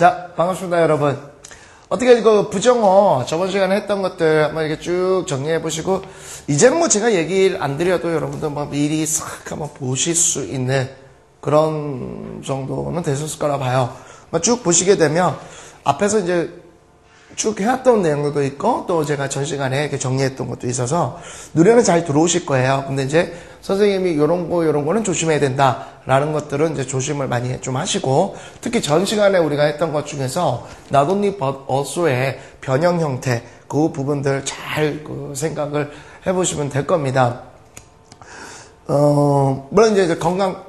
자, 반갑습니다, 여러분. 어떻게 이거 부정어 저번 시간에 했던 것들 한번 이렇게 쭉 정리해 보시고, 이제는 뭐 제가 얘기를 안 드려도 여러분들 뭐 미리 싹 한번 보실 수 있는 그런 정도는 되셨을 거라 봐요. 쭉 보시게 되면 앞에서 이제 쭉 해왔던 내용들도 있고, 또 제가 전 시간에 이렇게 정리했던 것도 있어서 눈에는 잘 들어오실 거예요. 근데 이제 선생님이 요런 거는 조심해야 된다 라는 것들은 이제 조심을 많이 좀 하시고, 특히 전 시간에 우리가 했던 것 중에서 not only but also의 변형 형태, 그 부분들 잘 생각을 해보시면 될 겁니다. 물론 이제 건강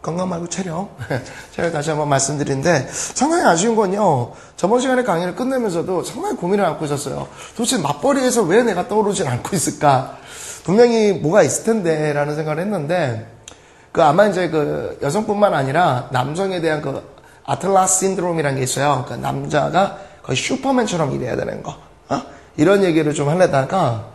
말고 체력 다시 한번 말씀드리는데, 상당히 아쉬운 건요, 저번 시간에 강의를 끝내면서도 상당히 고민을 안고 있었어요. 도대체 맞벌이에서 왜 내가 떠오르진 않고 있을까? 분명히 뭐가 있을 텐데 라는 생각을 했는데, 아마 이제 여성뿐만 아니라 남성에 대한 아틀라스 신드롬이라는 게 있어요. 남자가 거의 슈퍼맨처럼 일해야 되는 거, 이런 얘기를 좀 하려다가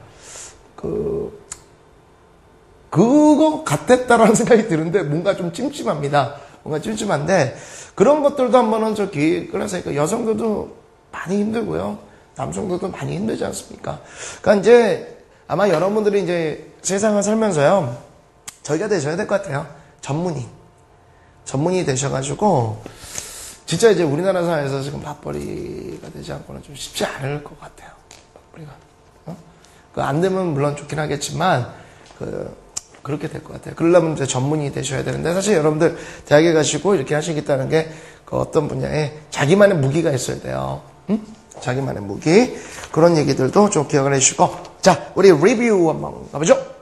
그거 같았다라는 생각이 드는데 뭔가 좀 찜찜합니다. 뭔가 찜찜한데, 그런 것들도 한번은 그래서 여성들도 많이 힘들고요, 남성들도 많이 힘들지 않습니까? 그러니까 이제 아마 여러분들이 이제 세상을 살면서요, 저희가 되셔야 될 것 같아요. 전문이 되셔가지고 진짜 이제 우리나라 사회에서 지금 맞벌이가 되지 않고는 좀 쉽지 않을 것 같아요. 맞벌이가 안 되면 물론 좋긴 하겠지만 그렇게 될 것 같아요. 그러려면 이제 전문이 되셔야 되는데, 사실 여러분들 대학에 가시고 이렇게 하시겠다는 게 어떤 분야에 자기만의 무기가 있어야 돼요. 자기만의 무기. 그런 얘기들도 좀 기억을 해주시고, 자, 우리 리뷰 한번 가보죠.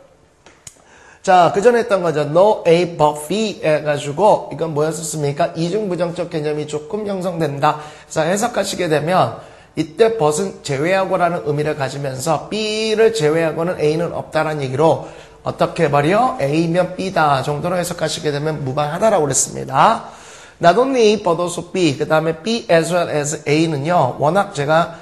자, 그 전에 했던 거죠. No A but B 해가지고, 이건 뭐였었습니까? 이중부정적 개념이 조금 형성된다. 그래서 해석하시게 되면, 이때 but은 제외하고라는 의미를 가지면서 B를 제외하고는 A는 없다라는 얘기로, 어떻게 해버려? A면 B다 정도로 해석하시게 되면 무방하다라고 그랬습니다. Not only A but also B, 그 다음에 B as well as A는요, 워낙 제가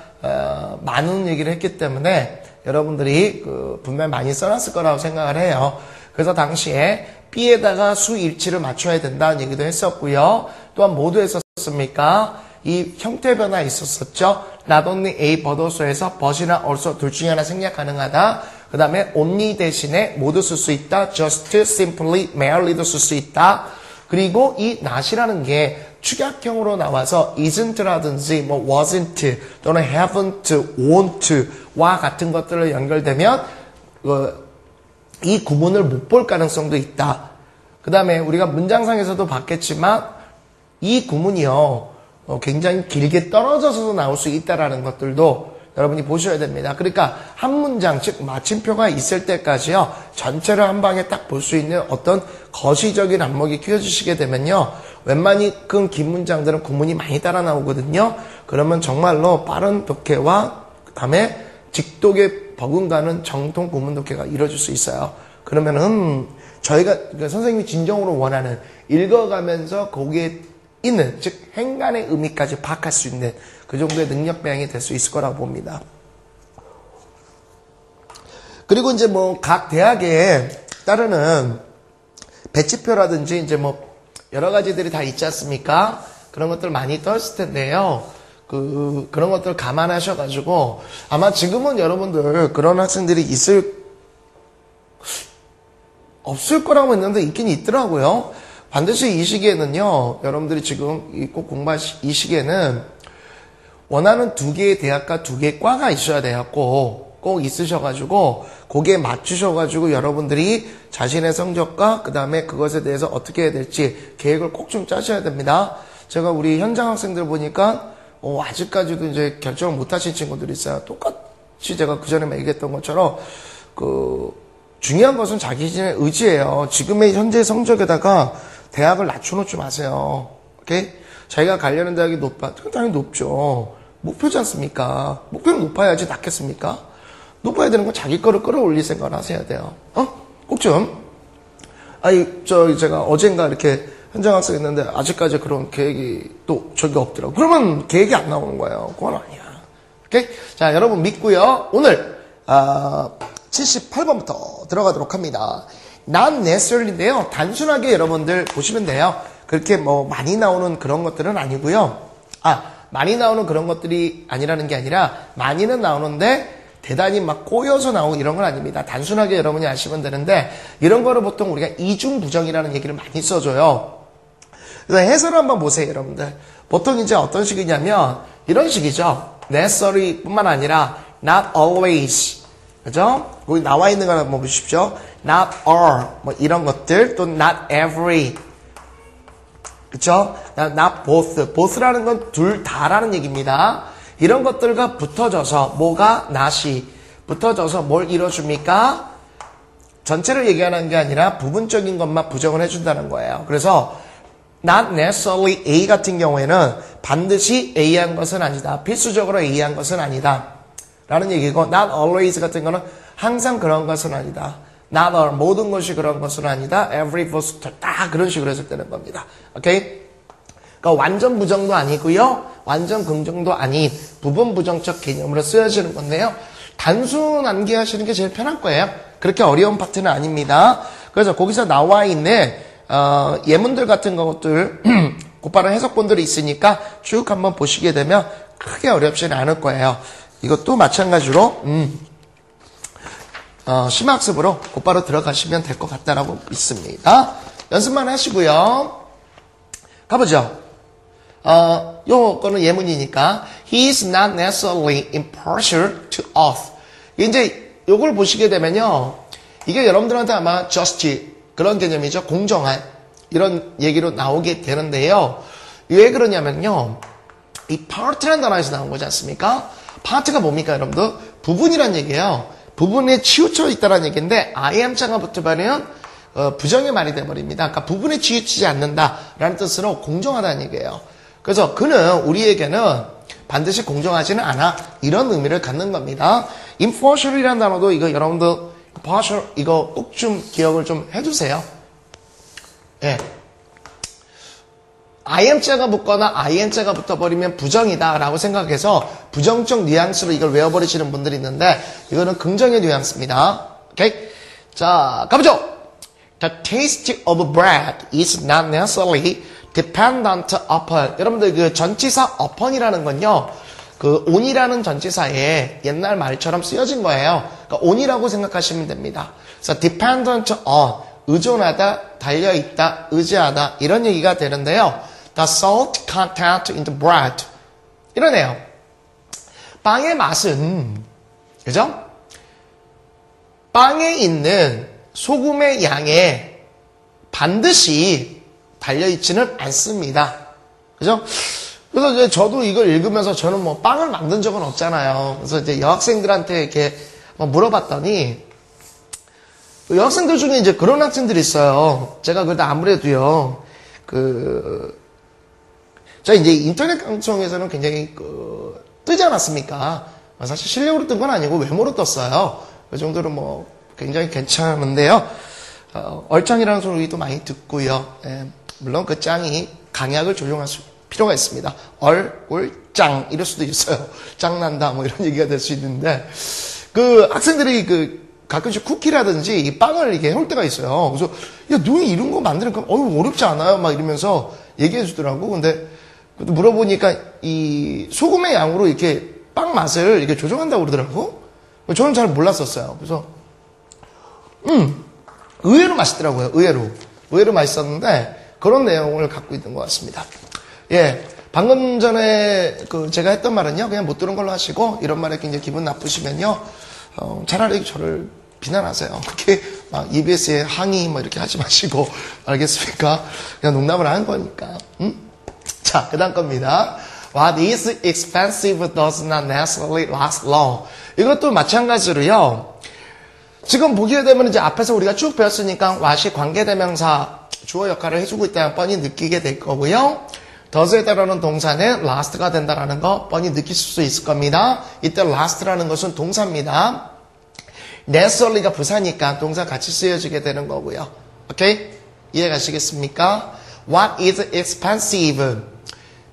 많은 얘기를 했기 때문에 여러분들이 분명히 많이 써놨을 거라고 생각을 해요. 그래서 당시에 B에다가 수일치를 맞춰야 된다는 얘기도 했었고요. 또한 모두 했었습니까? 이 형태 변화 있었었죠. Not only A but also에서 but이나 also 둘 중에 하나 생략 가능하다. 그 다음에 only 대신에 모두 쓸 수 있다. just, simply, merely도 쓸 수 있다. 그리고 이 not이라는 게 축약형으로 나와서 isn't라든지 뭐 wasn't 또는 haven't, won't와 같은 것들을 연결되면 이 구문을 못 볼 가능성도 있다. 그 다음에 우리가 문장상에서도 봤겠지만 이 구문이요, 굉장히 길게 떨어져서도 나올 수 있다라는 것들도 여러분이 보셔야 됩니다. 그러니까 한 문장, 즉 마침표가 있을 때까지요, 전체를 한 방에 딱 볼 수 있는 어떤 거시적인 안목이 키워주시게 되면요, 웬만큼 긴 문장들은 구문이 많이 따라 나오거든요. 그러면 정말로 빠른 독해와 그 다음에 직독에 버금가는 정통 구문 독해가 이루어질 수 있어요. 그러면은 저희가 선생님이 진정으로 원하는, 읽어가면서 거기에 있는, 즉 행간의 의미까지 파악할 수 있는 그 정도의 능력 배양이 될 수 있을 거라고 봅니다. 그리고 이제 뭐 각 대학에 따르는 배치표라든지 이제 뭐 여러 가지들이 다 있지 않습니까? 그런 것들 많이 떴을 텐데요. 그런 것들 감안하셔가지고, 아마 지금은 여러분들 그런 학생들이 없을 거라고 했는데 있긴 있더라고요. 반드시 이 시기에는요, 여러분들이 지금 꼭 공부하실 이 시기에는 원하는 2개의 대학과 2개의 과가 있어야 돼요. 꼭 있으셔가지고 거기에 맞추셔가지고 여러분들이 자신의 성적과 그 다음에 그것에 대해서 어떻게 해야 될지 계획을 꼭 좀 짜셔야 됩니다. 제가 우리 현장 학생들 보니까 아직까지도 이제 결정을 못 하신 친구들이 있어요. 똑같이 제가 그전에 얘기했던 것처럼 중요한 것은 자기 자신의 의지예요. 지금의 현재 성적에다가 대학을 낮춰놓지 마세요. 오케이? 자기가 가려는 대학이 높아. 당연히 높죠. 목표지 않습니까? 목표는 높아야지 낫겠습니까? 높아야 되는 건 자기 거를 끌어올릴 생각을 하셔야 돼요. 꼭 좀. 제가 어젠가 이렇게 현장 학생 했는데 아직까지 그런 계획이 또 저기 없더라고. 그러면 계획이 안 나오는 거예요. 그건 아니야. 오케이? 자, 여러분 믿고요. 오늘 78번부터 들어가도록 합니다. Not necessarly인데요. 단순하게 여러분들 보시면 돼요. 그렇게 뭐 많이 나오는 그런 것들은 아니고요. 많이 나오는 그런 것들이 아니라는 게 아니라 많이는 나오는데 대단히 막 꼬여서 나오고 이런 건 아닙니다. 단순하게 여러분이 아시면 되는데 이런 거를 보통 우리가 이중부정이라는 얘기를 많이 써줘요. 그래서 해설을 한번 보세요, 여러분들. 보통 이제 어떤 식이냐면 이런 식이죠. necessary 뿐만 아니라 not always. 그죠? 거기 나와 있는 거 한번 보십시오. not all. 뭐 이런 것들. 또 not every. 그쵸? not both. both라는 건 둘 다라는 얘기입니다. 이런 것들과 붙어져서 뭐가 not이 붙어져서 뭘 이뤄줍니까? 전체를 얘기하는 게 아니라 부분적인 것만 부정을 해준다는 거예요. 그래서 not necessarily A 같은 경우에는 반드시 A한 것은 아니다. 필수적으로 A한 것은 아니다. 라는 얘기고 not always 같은 거는 항상 그런 것은 아니다. not all, 모든 것이 그런 것은 아니다. every both, 다 그런 식으로 해서 되는 겁니다. 오케이? 그러니까 완전 부정도 아니고요. 완전 긍정도 아닌 부분 부정적 개념으로 쓰여지는 건데요. 단순 암기하시는 게 제일 편할 거예요. 그렇게 어려운 파트는 아닙니다. 그래서 거기서 나와 있는 예문들 같은 것들 곧바로 해석본들이 있으니까 쭉 한번 보시게 되면 크게 어렵지는 않을 거예요. 이것도 마찬가지로 심학습으로 곧바로 들어가시면 될 것 같다라고 믿습니다. 연습만 하시고요. 가보죠. 요거는 예문이니까 He is not necessarily impartial to us. 이제 요걸 보시게 되면요. 이게 여러분들한테 아마 just 그런 개념이죠. 공정한 이런 얘기로 나오게 되는데요. 왜 그러냐면요. 이 part라는 단어에서 나온 거지 않습니까? part가 뭡니까 여러분들? 부분이란 얘기예요. 부분에 치우쳐 있다는 얘기인데 I am자가 붙어버리면 부정의 말이 돼버립니다. 그러니까 부분에 치우치지 않는다라는 뜻으로 공정하다는 얘기예요. 그래서 그는 우리에게는 반드시 공정하지는 않아. 이런 의미를 갖는 겁니다. impartial이라는 단어도 이거 여러분들 partial 이거 꼭 좀 기억을 좀 해주세요. 예. IM자가 붙거나 IN자가 붙어버리면 부정이다라고 생각해서 부정적 뉘앙스로 이걸 외워버리시는 분들이 있는데 이거는 긍정의 뉘앙스입니다. 오케이? 자, 가보죠. The taste of bread is not necessarily dependent upon. 여러분들 그 전치사 upon이라는 건요. 그 on이라는 전치사에 옛날 말처럼 쓰여진 거예요. 그러니까 on이라고 생각하시면 됩니다. 그래서 dependent on, 의존하다, 달려있다, 의지하다 이런 얘기가 되는데요. The salt content in the bread. 이러네요. 빵의 맛은 그죠? 빵에 있는 소금의 양에 반드시 달려있지는 않습니다. 그죠? 그래서 이제 저도 이걸 읽으면서 저는 뭐 빵을 만든 적은 없잖아요. 그래서 이제 여학생들한테 이렇게 물어봤더니 여학생들 중에 이제 그런 학생들이 있어요. 제가 그래도 아무래도요, 자 이제 인터넷 방송에서는 굉장히 뜨지 않았습니까? 사실 실력으로 뜬 건 아니고 외모로 떴어요. 그 정도로 뭐 굉장히 괜찮은데요. 얼짱이라는 소리도 많이 듣고요. 예, 물론 그 짱이 강약을 조정할 필요가 있습니다. 얼짱 이럴 수도 있어요. 짱난다 뭐 이런 얘기가 될 수 있는데 그 학생들이 가끔씩 쿠키라든지 이 빵을 이렇게 해올 때가 있어요. 그래서 야 너희 이런 거 만드니까 어렵지 않아요? 막 이러면서 얘기해 주더라고. 근데 물어보니까 이 소금의 양으로 이렇게 빵 맛을 이렇게 조정한다고 그러더라고. 저는 잘 몰랐었어요. 그래서 의외로 맛있더라고요. 의외로 맛있었는데 그런 내용을 갖고 있는 것 같습니다. 예, 방금 전에 제가 했던 말은요, 그냥 못 들은 걸로 하시고 이런 말에 굉장히 기분 나쁘시면요, 차라리 저를 비난하세요. 그렇게 막 EBS에 항의 뭐 이렇게 하지 마시고 알겠습니까? 그냥 농담을 하는 거니까. 자, 그 다음 겁니다. What is expensive does not necessarily last long. 이것도 마찬가지로요. 지금 보게 되면 이제 앞에서 우리가 쭉 배웠으니까 what이 관계대명사 주어 역할을 해주고 있다는 뻔히 느끼게 될 거고요. does에 따르는 동사는 last가 된다는 거 뻔히 느끼실 수 있을 겁니다. 이때 last라는 것은 동사입니다. necessarly가 부사니까 동사 같이 쓰여지게 되는 거고요. 오케이? 이해 가시겠습니까? What is expensive?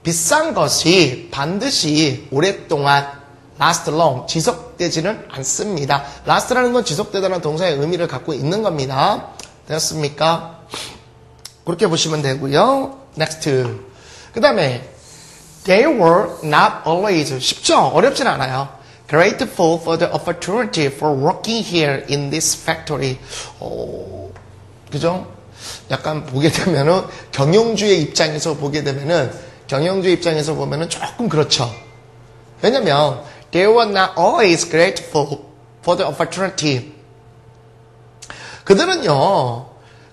비싼 것이 반드시 오랫동안 last long, 지속되지는 않습니다. last라는 건 지속되다는 동사의 의미를 갖고 있는 겁니다. 됐습니까? 그렇게 보시면 되고요. next. 그 다음에 They were not always 쉽죠? 어렵진 않아요. Grateful for the opportunity for working here in this factory. 그죠? 약간 보게 되면은 경영주의 입장에서 보게 되면은 경영주의 입장에서 보면은 조금 그렇죠. 왜냐면 they were not always grateful for the opportunity. 그들은요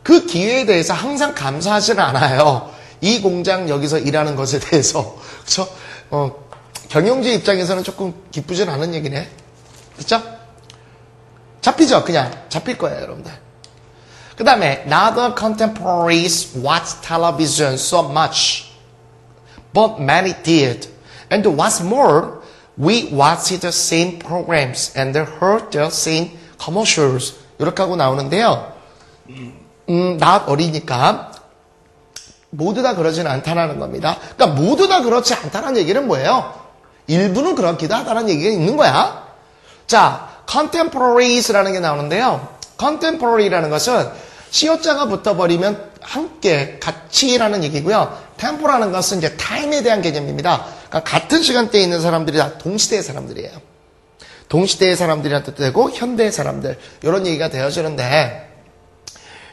그 기회에 대해서 항상 감사하지는 않아요. 이 공장 여기서 일하는 것에 대해서 그렇죠? 경영주의 입장에서는 조금 기쁘진 않은 얘기네. 그렇죠? 잡히죠? 그냥 잡힐 거예요, 여러분들. 그 다음에 neither contemporaries watched television so much, but many did. And what's more, we watched the same programs and heard the same commercials. 이렇게 하고 나오는데요. 나 어리니까 모두 다 그러지는 않다는 겁니다. 그러니까 모두 다 그렇지 않다는 얘기는 뭐예요? 일부는 그렇기도 하다는 얘기가 있는 거야. 자, contemporaries라는 게 나오는데요. contemporary라는 것은 시옷자가 붙어버리면 함께, 같이라는 얘기고요. tempo라는 것은 이제 time에 대한 개념입니다. 그러니까 같은 시간대에 있는 사람들이 다 동시대의 사람들이에요. 동시대의 사람들이란 뜻도 되고 현대의 사람들 이런 얘기가 되어지는데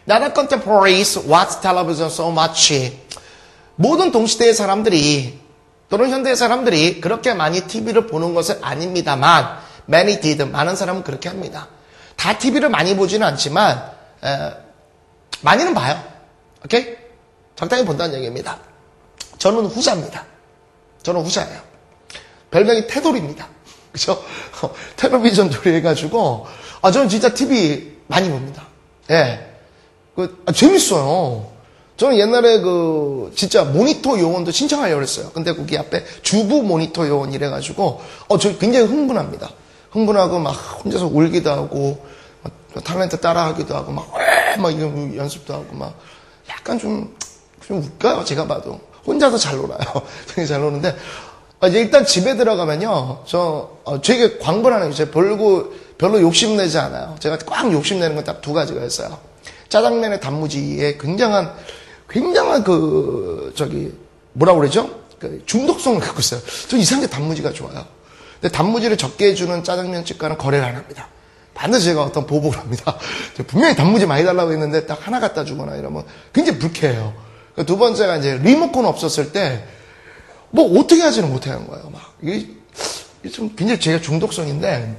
Not contemporaries watch television so much. 모든 동시대의 사람들이 또는 현대의 사람들이 그렇게 많이 TV를 보는 것은 아닙니다만 many did. 많은 사람은 그렇게 합니다. 다 TV를 많이 보지는 않지만 많이는 봐요. 오케이? 적당히 본다는 얘기입니다. 저는 후자입니다. 저는 후자예요. 별명이 태돌입니다. 그죠? 텔레비전 돌이 해가지고 저는 진짜 TV 많이 봅니다. 예. 재밌어요. 저는 옛날에 진짜 모니터 요원도 신청하려고 했어요. 근데 거기 앞에 주부 모니터 요원 이래가지고, 저 굉장히 흥분합니다. 흥분하고 막 혼자서 울기도 하고, 탤런트 따라하기도 하고, 막 이거 연습도 하고, 막 약간 좀 웃겨요. 제가 봐도. 혼자서 잘 놀아요. 되게 잘 노는데, 이제 일단 집에 들어가면요, 되게 광고를 하는 게 제가 별로 욕심내지 않아요. 제가 꽉 욕심내는 건 딱 두 가지가 있어요. 짜장면의 단무지에 굉장한 뭐라고 그러죠? 중독성을 갖고 있어요. 저 이상하게 단무지가 좋아요. 근데 단무지를 적게 해주는 짜장면 집과는 거래를 안 합니다. 반드시 제가 어떤 보복을 합니다. 분명히 단무지 많이 달라고 했는데 딱 하나 갖다 주거나 이러면 굉장히 불쾌해요. 두 번째가 이제 리모컨 없었을 때 뭐 어떻게 하지는 못하는 거예요. 막 이게 좀 굉장히 제가 중독성인데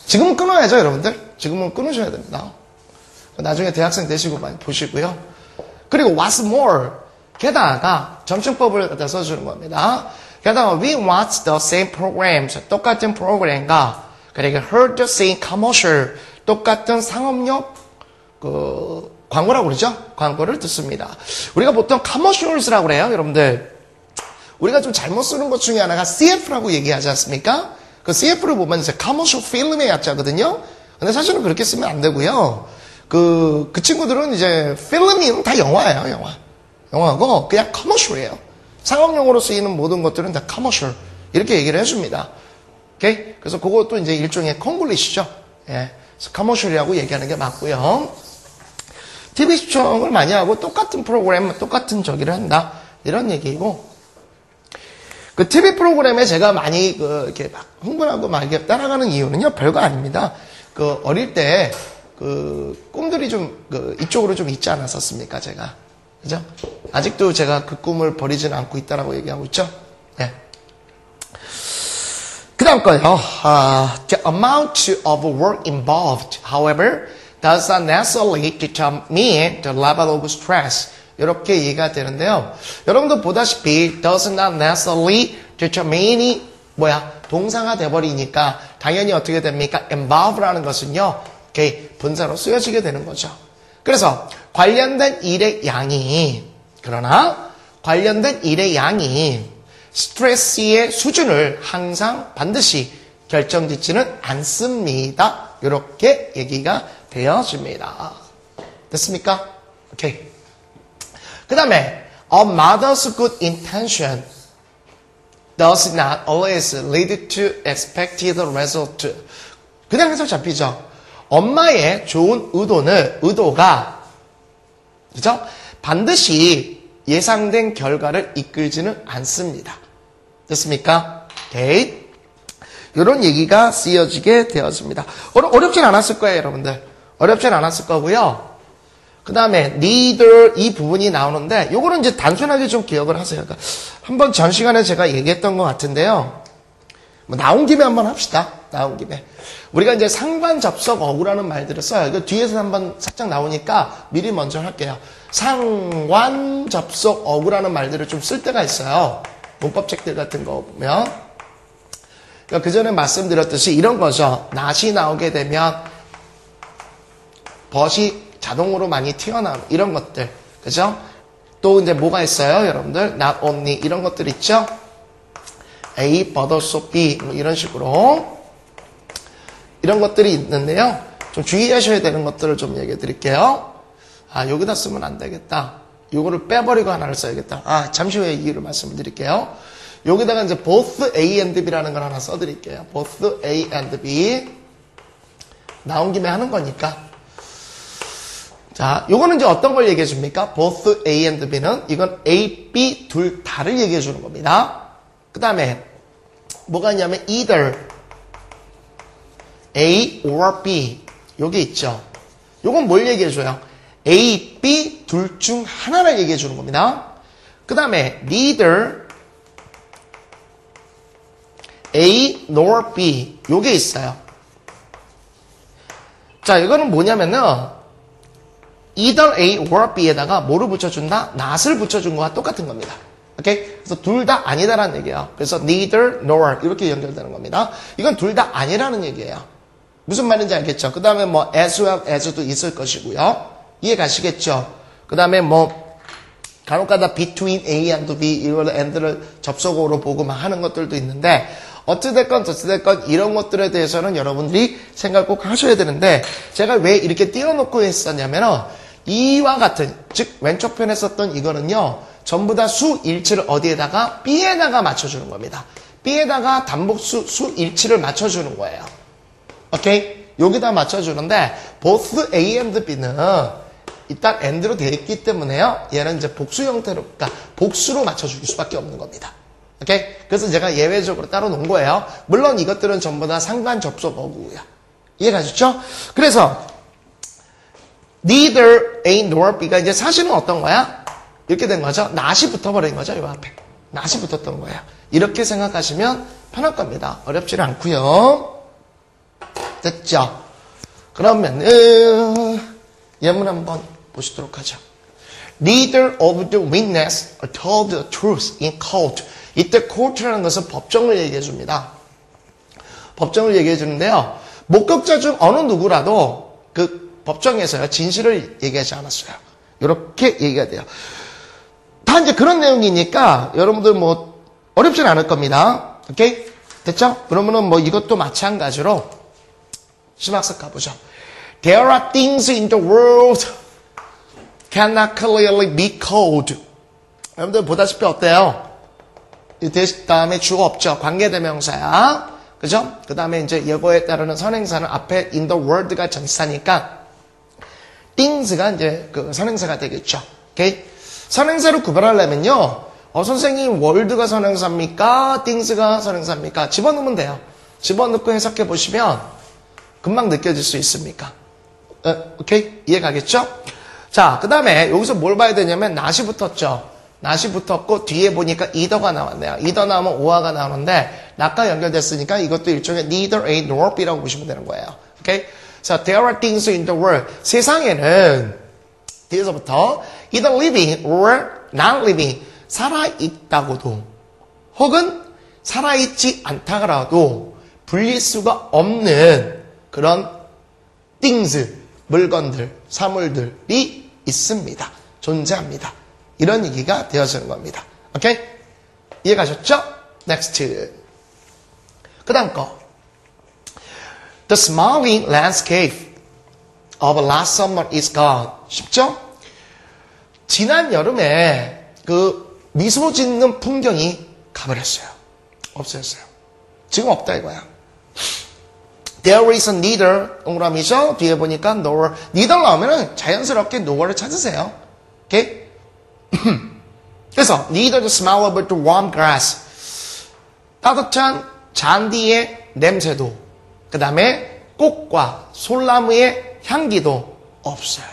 지금은 끊어야죠, 여러분들. 지금은 끊으셔야 됩니다. 나중에 대학생 되시고 많이 보시고요. 그리고 what's more, 게다가 점층법을 갖다 써주는 겁니다. 게다가 we watch the same programs, 똑같은 프로그램과 그리고 heard the same commercial, 똑같은 상업용 광고라고 그러죠? 광고를 듣습니다. 우리가 보통 commercials라고 그래요, 여러분들. 우리가 좀 잘못 쓰는 것 중에 하나가 CF라고 얘기하지 않습니까? 그 CF를 보면 이제 commercial film의 약자거든요. 근데 사실은 그렇게 쓰면 안 되고요. 그 친구들은 이제 필름이 다 영화예요, 영화고 그냥 커머셜이에요. 상업용으로 쓰이는 모든 것들은 다 커머셜 이렇게 얘기를 해줍니다. 오케이? 그래서 그것도 이제 일종의 콩글리시죠. 예, 커머셜이라고 얘기하는 게 맞고요. TV 시청을 많이 하고 똑같은 프로그램, 똑같은 저기를 한다 이런 얘기고. 그 TV 프로그램에 제가 많이 이렇게 막 흥분하고 막 이렇게 따라가는 이유는요 별거 아닙니다. 어릴 때 꿈들이 좀, 이쪽으로 좀 있지 않았었습니까, 제가. 그죠? 아직도 제가 그 꿈을 버리지는 않고 있다라고 얘기하고 있죠? 네. 그 다음 거요. The amount of work involved, however, does not necessarily determine the level of stress. 이렇게 얘기가 되는데요. 여러분도 보다시피, does not necessarily determine, 동사가 돼버리니까, 당연히 어떻게 됩니까? involve라는 것은요, 분사로 쓰여지게 되는 거죠. 그래서 관련된 일의 양이 스트레스의 수준을 항상 반드시 결정짓지는 않습니다. 이렇게 얘기가 되어집니다. 됐습니까? 오케이. 그 다음에 a mother's good intention does not always lead to expected result. 그냥 해석 잡히죠? 엄마의 좋은 의도가, 그죠? 반드시 예상된 결과를 이끌지는 않습니다. 됐습니까? 오케이. 이런 얘기가 쓰여지게 되었습니다. 어렵진 않았을 거예요, 여러분들. 어렵진 않았을 거고요. 그 다음에 neither 이 부분이 나오는데 요거는 이제 단순하게 좀 기억을 하세요. 그러니까 한번 전 시간에 제가 얘기했던 것 같은데요. 뭐 나온 김에 한번 합시다. 나온 김에. 우리가 이제 상관 접속 어구라는 말들을 써요. 이거 뒤에서 한번 살짝 나오니까 미리 먼저 할게요. 상관 접속 어구라는 말들을 좀 쓸 때가 있어요. 문법책들 같은 거 보면. 그러니까 그 전에 말씀드렸듯이 이런 거죠. not이 나오게 되면 but이 자동으로 많이 튀어나오는 이런 것들. 그죠? 또 이제 뭐가 있어요, 여러분들? not only 이런 것들 있죠? A, but also B 뭐 이런 식으로 이런 것들이 있는데요. 좀 주의하셔야 되는 것들을 좀 얘기해 드릴게요. 아, 여기다 쓰면 안 되겠다. 요거를 빼버리고 하나를 써야겠다. 아, 잠시 후에 이유를 말씀을 드릴게요. 여기다가 이제 both A and B라는 걸 하나 써드릴게요. both A and B 나온 김에 하는 거니까. 자, 요거는 이제 어떤 걸 얘기해 줍니까? both A and B는 이건 A, B 둘 다를 얘기해 주는 겁니다. 그 다음에 뭐가 있냐면 either A or B 요게 있죠. 요건 뭘 얘기해 줘요? A, B 둘 중 하나를 얘기해 주는 겁니다. 그 다음에 neither A nor B 요게 있어요. 자, 이거는 뭐냐면은 either A or B에다가 뭐를 붙여준다? not을 붙여준 거와 똑같은 겁니다. 오케이? 그래서 둘 다 아니다라는 얘기예요. 그래서 neither nor 이렇게 연결되는 겁니다. 이건 둘 다 아니라는 얘기예요. 무슨 말인지 알겠죠? 그 다음에 뭐 as well as도 있을 것이고요. 이해 가시겠죠? 그 다음에 뭐 간혹가다 between A and B 이걸 and를 접속어로 보고 막 하는 것들도 있는데 어찌됐건 저찌됐건 이런 것들에 대해서는 여러분들이 생각 꼭 하셔야 되는데 제가 왜 이렇게 띄워놓고 했었냐면은 이와 같은 즉 왼쪽 편에 썼던 이거는요 전부 다 수일치를 어디에다가 B에다가 맞춰주는 겁니다. B에다가 단복수 수일치를 맞춰주는 거예요. 오케이? 여기다 맞춰주는데 both A and B는 일단 and로 되어 있기 때문에요. 얘는 이제 복수 형태로 그러니까 복수로 맞춰줄 수밖에 없는 겁니다. 오케이? 그래서 제가 예외적으로 따로 놓은 거예요. 물론 이것들은 전부 다 상관 접속 어구고요. 이해가셨죠? 그래서 neither A nor B가 이제 사실은 어떤 거야? 이렇게 된 거죠. not이 붙어버린 거죠. 이 앞에. not이 붙었던 거예요. 이렇게 생각하시면 편할 겁니다. 어렵지는 않고요. 됐죠? 그러면 예문 한번 보시도록 하죠. Neither of the witness told the truth in court. 이때 court라는 것은 법정을 얘기해 줍니다. 법정을 얘기해 주는데요. 목격자 중 어느 누구라도 그 법정에서요 진실을 얘기하지 않았어요. 이렇게 얘기가 돼요. 다 이제 그런 내용이니까 여러분들 뭐 어렵진 않을 겁니다. 오케이? 됐죠? 그러면은 뭐 이것도 마찬가지로 심학습 가보죠. There are things in the world cannot clearly be called. 여러분들 보다시피 어때요? 이 다음에 주어 없죠. 관계대명사야. 그죠? 그 다음에 이제 예고에 따르는 선행사는 앞에 in the world가 전치사니까 things가 이제 그 선행사가 되겠죠. 오케이? 선행사로 구별하려면요. 선생님 월드가 선행사입니까? things가 선행사입니까? 집어넣으면 돼요. 집어넣고 해석해 보시면 금방 느껴질 수 있습니까? 오케이? 이해 가겠죠? 자, 그 다음에 여기서 뭘 봐야 되냐면 not이 붙었죠. not이 붙었고 뒤에 보니까 either가 나왔네요. either 나오면 or가 나오는데 not과 연결됐으니까 이것도 일종의 neither A nor B라고 보시면 되는 거예요. 오케이? 자, there are things in the world. 세상에는 뒤에서부터 either living or not living 살아있다고도 혹은 살아있지 않다가라도 불릴 수가 없는 그런 things, 물건들, 사물들이 있습니다. 존재합니다. 이런 얘기가 되어지는 겁니다. 오케이? 이해 가셨죠? Next. 그 다음 거. The smiling landscape of last summer is gone. 쉽죠? 지난 여름에 그 미소 짓는 풍경이 가버렸어요. 없어졌어요. 지금 없다 이거야. There is a neither 동그라미죠. 뒤에 보니까 nor. neither 나오면은 자연스럽게 nor를 찾으세요. 오케이? 그래서 neither the smell of the warm grass. 따뜻한 잔디의 냄새도, 그 다음에 꽃과 솔나무의 향기도 없어요.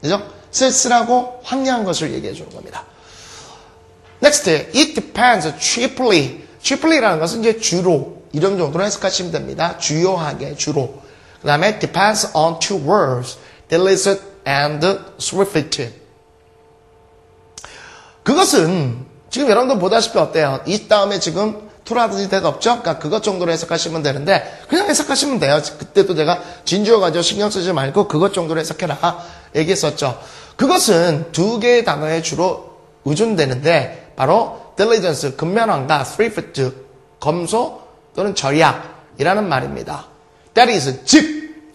그죠? 쓸쓸하고 황량한 것을 얘기해 주는 겁니다. Next, it depends chiefly. chiefly라는 것은 이제 주로, 이런 정도로 해석하시면 됩니다. 주요하게, 주로. 그 다음에 depends on two words, delicate and swift. 그것은 지금 여러분들 보다시피 어때요? 이 다음에 지금 투라든지 대도 없죠? 그러니까 그것 정도로 해석하시면 되는데 그냥 해석하시면 돼요. 그때도 제가 진주어가지고 신경 쓰지 말고 그것 정도로 해석해라 얘기했었죠. 그것은 두 개의 단어에 주로 의존되는데 바로 diligence, 근면함과 thrift, 검소 또는 절약이라는 말입니다. That is, 즉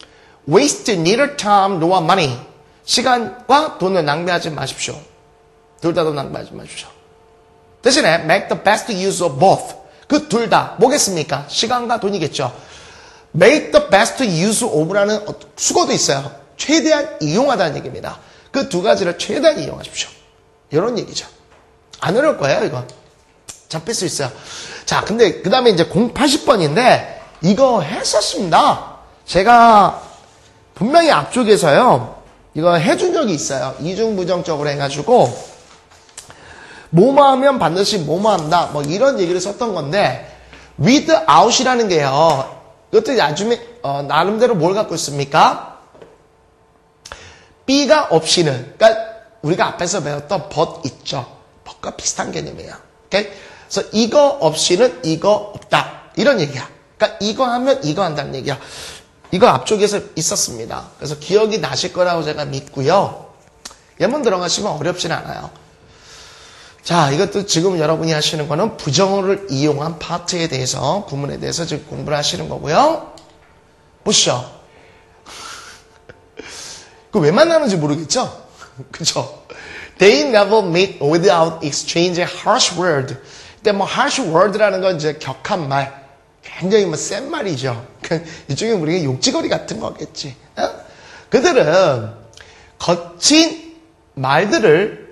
waste neither time nor money. 시간과 돈을 낭비하지 마십시오. 둘 다도 낭비하지 마십시오. 대신에 make the best use of both. 그 둘 다 뭐겠습니까? 시간과 돈이겠죠. make the best use of라는 수거도 있어요. 최대한 이용하다는 얘기입니다. 그 두 가지를 최대한 이용하십시오. 이런 얘기죠. 안 어려울 거예요, 이거. 잡힐 수 있어요. 자, 근데 그 다음에 이제 080번인데 이거 했었습니다. 제가 분명히 앞쪽에서요. 이거 해준 적이 있어요. 이중부정적으로 해가지고 뭐뭐 하면 반드시 뭐뭐 한다. 뭐 이런 얘기를 썼던 건데 without이라는 게요. 이것도 나중에 나름대로 뭘 갖고 있습니까? B가 없이는, 그러니까 우리가 앞에서 배웠던 but 있죠. but과 비슷한 개념이에요. 오케이? 그래서 이거 없이는 이거 없다. 이런 얘기야. 그러니까 이거 하면 이거 한다는 얘기야. 이거 앞쪽에서 있었습니다. 그래서 기억이 나실 거라고 제가 믿고요. 예문 들어가시면 어렵진 않아요. 자, 이것도 지금 여러분이 하시는 거는 부정어를 이용한 파트에 대해서, 구문에 대해서 지금 공부를 하시는 거고요. 보시죠. 그거 왜 만나는지 모르겠죠? 그죠? They never meet without exchange a harsh word. 근데 뭐 harsh word라는 건 이제 격한 말, 굉장히 뭐 센 말이죠. 이쪽에 우리가 욕지거리 같은 거겠지. 어? 그들은 거친 말들을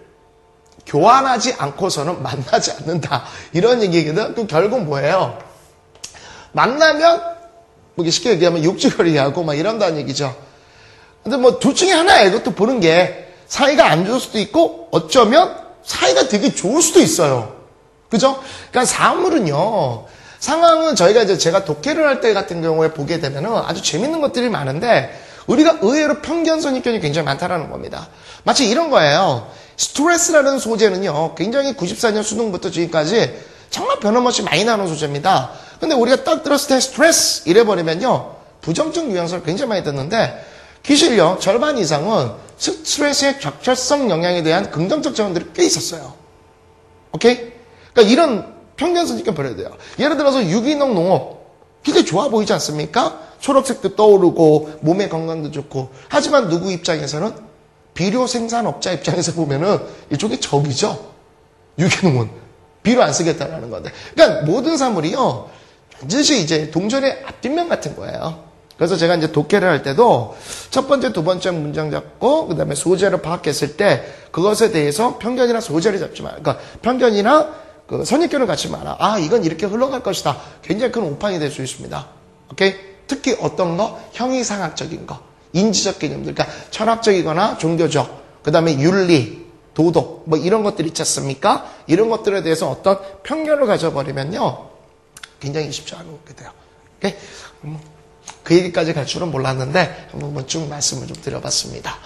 교환하지 않고서는 만나지 않는다. 이런 얘기거든. 그 결국 뭐예요? 만나면, 뭐 쉽게 얘기하면 욕지거리하고 막 이런다는 얘기죠. 근데 뭐 둘 중에 하나예요. 이것도 보는 게 사이가 안 좋을 수도 있고 어쩌면 사이가 되게 좋을 수도 있어요. 그죠? 그러니까 사물은요. 상황은 저희가 이제 제가 독해를 할 때 같은 경우에 보게 되면은 아주 재밌는 것들이 많은데 우리가 의외로 편견 선입견이 굉장히 많다라는 겁니다. 마치 이런 거예요. 스트레스라는 소재는요. 굉장히 94년 수능부터 지금까지 정말 변함없이 많이 나오는 소재입니다. 근데 우리가 딱 들었을 때 스트레스 이래버리면요. 부정적 뉘앙스를 굉장히 많이 듣는데 기실요. 절반 이상은 스트레스의 적절성 영향에 대한 긍정적 자원들이 꽤 있었어요. 오케이? 그러니까 이런 편견 선입견 버려야 돼요. 예를 들어서 유기농 농업 굉장히 좋아 보이지 않습니까? 초록색도 떠오르고 몸의 건강도 좋고 하지만 누구 입장에서는 비료 생산업자 입장에서 보면은 이쪽이 적이죠. 유기농은 비료 안 쓰겠다라는 건데. 그러니까 모든 사물이요. 반드시 이제 동전의 앞뒷면 같은 거예요. 그래서 제가 이제 독해를 할 때도 첫 번째, 두 번째 문장 잡고 그다음에 소재를 파악했을 때 그것에 대해서 편견이나 소재를 잡지 마. 그러니까 편견이나 그 선입견을 갖지 마라. 아, 이건 이렇게 흘러갈 것이다. 굉장히 큰 오판이 될 수 있습니다. 오케이? 특히 어떤 거? 형이상학적인 거. 인지적 개념들. 그러니까 철학적이거나 종교적. 그 다음에 윤리, 도덕. 뭐 이런 것들 있지 않습니까? 이런 것들에 대해서 어떤 편견을 가져버리면요. 굉장히 쉽지 않게 돼요. 오케이? 그 얘기까지 갈 줄은 몰랐는데 한번 쭉 말씀을 좀 드려봤습니다.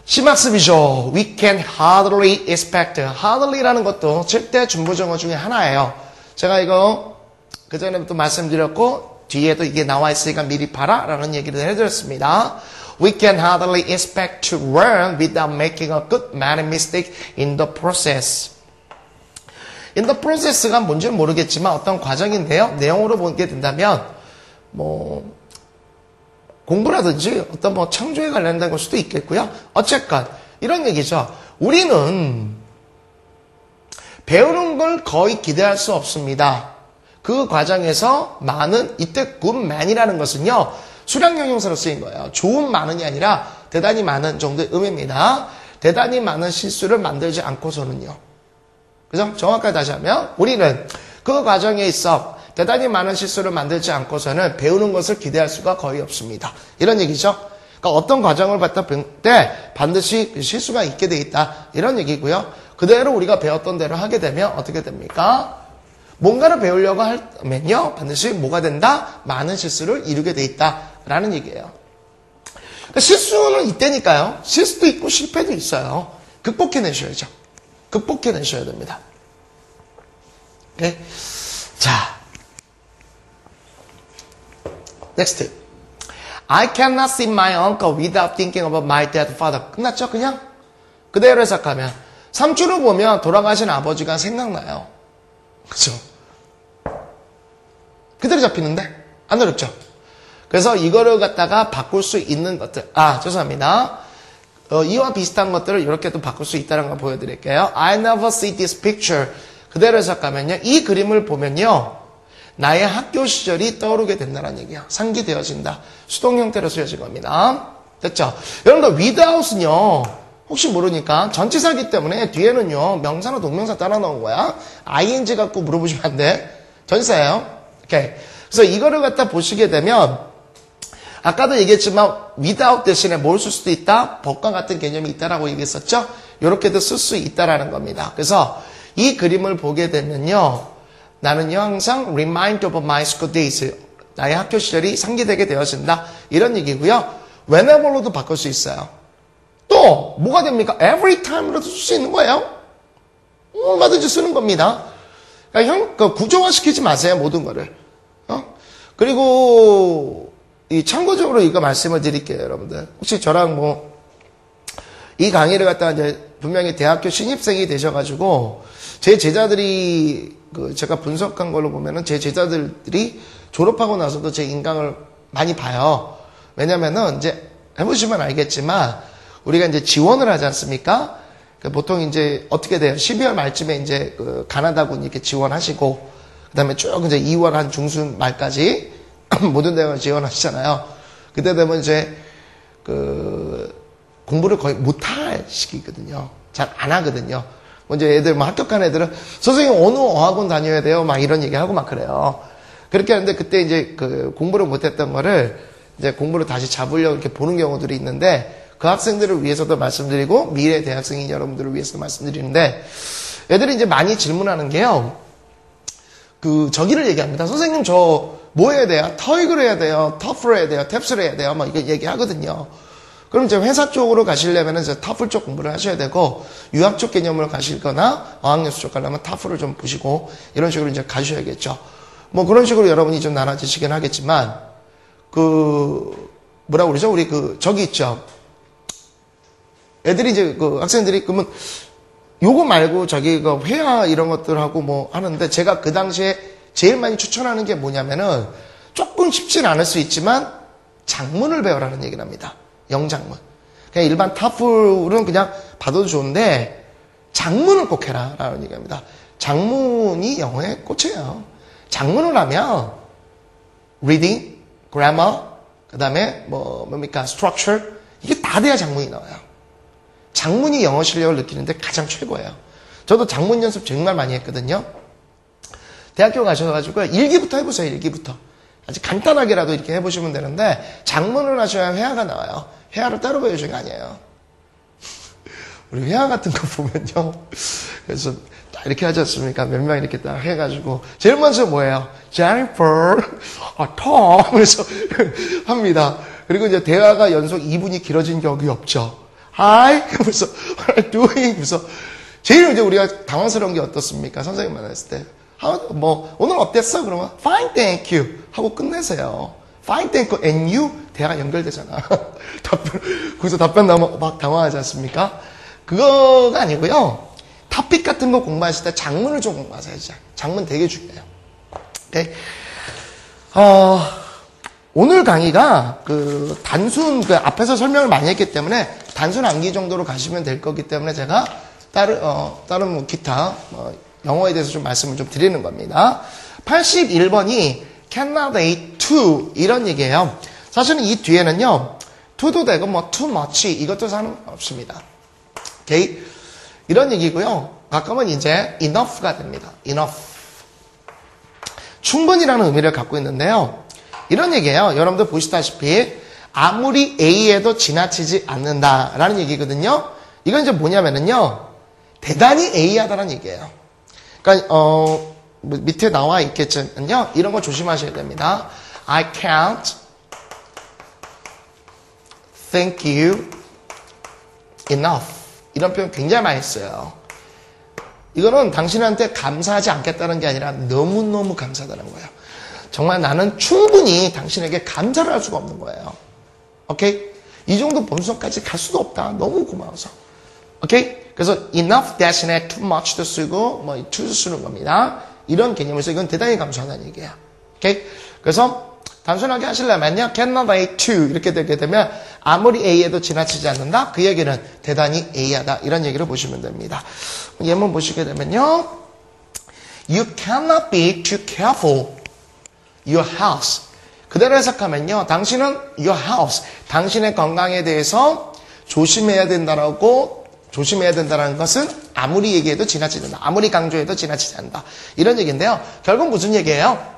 심학습이죠. We can hardly expect. hardly라는 것도 절대 준부정어 중에 하나예요. 제가 이거 그전에부터 말씀드렸고 뒤에도 이게 나와 있으니까 미리 봐라 라는 얘기를 해드렸습니다. We can hardly expect to learn without making a good many mistakes in the process. in the process가 뭔지는 모르겠지만 어떤 과정인데요. 내용으로 보게 된다면 뭐 공부라든지 어떤 뭐 창조에 관련된 걸 수도 있겠고요. 어쨌건 이런 얘기죠. 우리는 배우는 걸 거의 기대할 수 없습니다. 그 과정에서 많은 이때 good man이라는 것은요. 수량 형용사로 쓰인 거예요. 좋은 많은이 아니라 대단히 많은 정도의 의미입니다. 대단히 많은 실수를 만들지 않고서는요. 그죠? 정확하게 다시 하면 우리는 그 과정에 있어 대단히 많은 실수를 만들지 않고서는 배우는 것을 기대할 수가 거의 없습니다. 이런 얘기죠. 그러니까 어떤 과정을 받다 배울 때 반드시 실수가 있게 돼 있다. 이런 얘기고요. 그대로 우리가 배웠던 대로 하게 되면 어떻게 됩니까? 뭔가를 배우려고 하면요. 반드시 뭐가 된다? 많은 실수를 이루게 돼 있다라는 얘기예요. 그러니까 실수는 있다니까요. 실수도 있고 실패도 있어요. 극복해내셔야죠. 극복해내셔야 됩니다. 오케이? 자, next. I cannot see my uncle without thinking about my dead father. 끝났죠? 그냥? 그대로 해석하면. 삼촌을 보면 돌아가신 아버지가 생각나요. 그죠? 그대로 잡히는데? 안 어렵죠? 그래서 이거를 갖다가 바꿀 수 있는 것들. 죄송합니다. 이와 비슷한 것들을 이렇게 또 바꿀 수 있다는 걸 보여드릴게요. I never see this picture. 그대로 해석하면요. 이 그림을 보면요. 나의 학교 시절이 떠오르게 된다는 얘기야. 상기되어진다. 수동 형태로 쓰여진 겁니다. 됐죠? 여러분들 without은요. 혹시 모르니까 전치사기 때문에 뒤에는요. 명사나 동명사 따라 나온 거야. ing 갖고 물어보시면 안 돼. 전치사예요. 오케이. 그래서 이거를 갖다 보시게 되면 아까도 얘기했지만 without 대신에 뭘 쓸 수도 있다? 법과 같은 개념이 있다라고 얘기했었죠? 이렇게도 쓸 수 있다라는 겁니다. 그래서 이 그림을 보게 되면요. 나는요 항상 remind of my school days. 나의 학교 시절이 상기되게 되어진다. 이런 얘기고요. whenever로도 바꿀 수 있어요. 또 뭐가 됩니까? every time로도 쓸 수 있는 거예요. 얼마든지 쓰는 겁니다. 그러니까 구조화시키지 마세요. 모든 거를. 그리고 참고적으로 이거 말씀을 드릴게요. 여러분들. 혹시 저랑 이 강의를 갖다가 이제 분명히 대학교 신입생이 되셔가지고 제 제자들이 제가 분석한 걸로 보면은 제 제자들이 졸업하고 나서도 제 인강을 많이 봐요. 왜냐면은 이제 해보시면 알겠지만 우리가 이제 지원을 하지 않습니까? 보통 이제 어떻게 돼요? 12월 말쯤에 이제 가나다군 이렇게 지원하시고 그다음에 쭉 이제 2월 한 중순 말까지 모든 대학을 지원하시잖아요. 그때 되면 이제 공부를 거의 못할 시기거든요. 잘 안 하거든요. 먼저 애들 합격한 애들은 선생님 어느 어학원 다녀야 돼요? 막 이런 얘기하고 막 그래요. 그렇게 하는데 그때 이제 공부를 못했던 거를 이제 공부를 다시 잡으려고 이렇게 보는 경우들이 있는데 그 학생들을 위해서도 말씀드리고 미래 대학생인 여러분들을 위해서도 말씀드리는데 애들이 이제 많이 질문하는 게요. 저기를 얘기합니다. 선생님 저 뭐 해야 돼요? 터익을 해야 돼요? 터플을 해야 돼요? 탭스를 해야 돼요? 막 이거 얘기하거든요. 그럼 이제 회사 쪽으로 가시려면 이제 터플 쪽 공부를 하셔야 되고 유학 쪽 개념으로 가실거나 어학연수 쪽 가려면 터플을 좀 보시고 이런 식으로 이제 가셔야겠죠. 그런 식으로 여러분이 좀 나눠지시긴 하겠지만 뭐라고 그러죠? 우리 저기 있죠. 애들이 이제 학생들이 그러면 요거 말고 저기 회화 이런 것들하고 하는데 제가 그 당시에 제일 많이 추천하는 게 뭐냐면은 조금 쉽진 않을 수 있지만 장문을 배워라는 얘기를 합니다. 영장문. 그냥 일반 타플은 그냥 봐도 좋은데 장문을 꼭 해라 라는 얘기합니다. 장문이 영어의 꽃이에요. 장문을 하면 reading, grammar, 그 다음에 뭡니까? structure 이게 다 돼야 장문이 나와요. 장문이 영어 실력을 느끼는데 가장 최고예요. 저도 장문 연습 정말 많이 했거든요. 대학교 가셔가지고 일기부터 해보세요. 일기부터. 아주 간단하게라도 이렇게 해보시면 되는데 장문을 하셔야 회화가 나와요. 회화를 따로 배우시는 게 아니에요. 우리 회화 같은 거 보면요. 그래서 딱 이렇게 하지 않습니까? 몇 명 이렇게 딱 해가지고 제일 먼저 뭐예요? Jennifer, Tom 그래서 합니다. 그리고 이제 대화가 연속 2분이 길어진 적이 없죠. Hi, 그래서 what are you doing? 그래서 제일 이제 우리가 당황스러운 게 어떻습니까? 선생님 만났을 때. 오늘 어땠어? 그러면 fine, thank you 하고 끝내세요. fine, thank you and you 대화가 연결되잖아. 거기서 답변 나오면 막 당황하지 않습니까? 그거가 아니고요. 토픽 같은 거 공부하실 때 장문을 좀 공부하세요. 장문 되게 중요해요. 오케이? 오늘 강의가 단순 앞에서 설명을 많이 했기 때문에 단순 암기 정도로 가시면 될 거기 때문에 제가 다른 기타 영어에 대해서 좀 말씀을 좀 드리는 겁니다. 81번이 cannot eat too 이런 얘기예요. 사실은 이 뒤에는요. to도 되고 too much 이것도 상관없습니다. 오케이? 이런 얘기고요. 가끔은 이제 enough가 됩니다. enough. 충분이라는 의미를 갖고 있는데요. 이런 얘기예요. 여러분들 보시다시피 아무리 A에도 지나치지 않는다라는 얘기거든요. 이건 이제 뭐냐면은요. 대단히 A하다라는 얘기예요. 그러니까 밑에 나와 있겠지만요. 이런 거 조심하셔야 됩니다. I can't thank you enough. 이런 표현 굉장히 많이 써요. 이거는 당신한테 감사하지 않겠다는 게 아니라 너무너무 감사하다는 거예요. 정말 나는 충분히 당신에게 감사를 할 수가 없는 거예요. 오케이? 이 정도 범수까지 갈 수도 없다. 너무 고마워서. 오케이? 그래서 enough 대신에 too much도 쓰고 뭐 to도 쓰는 겁니다. 이런 개념에서 이건 대단히 감사하다는 얘기예요. 오케이? 그래서 단순하게 하시려면요. cannot A to 이렇게 되게 되면 아무리 A에도 지나치지 않는다. 그 얘기는 대단히 A하다. 이런 얘기를 보시면 됩니다. 예문 보시게 되면요. You cannot be too careful. Your health. 그대로 해석하면요. 당신은 your health. 당신의 건강에 대해서 조심해야 된다는 것은 아무리 얘기해도 지나치지 않는다. 아무리 강조해도 지나치지 않는다. 이런 얘기인데요. 결국 무슨 얘기예요?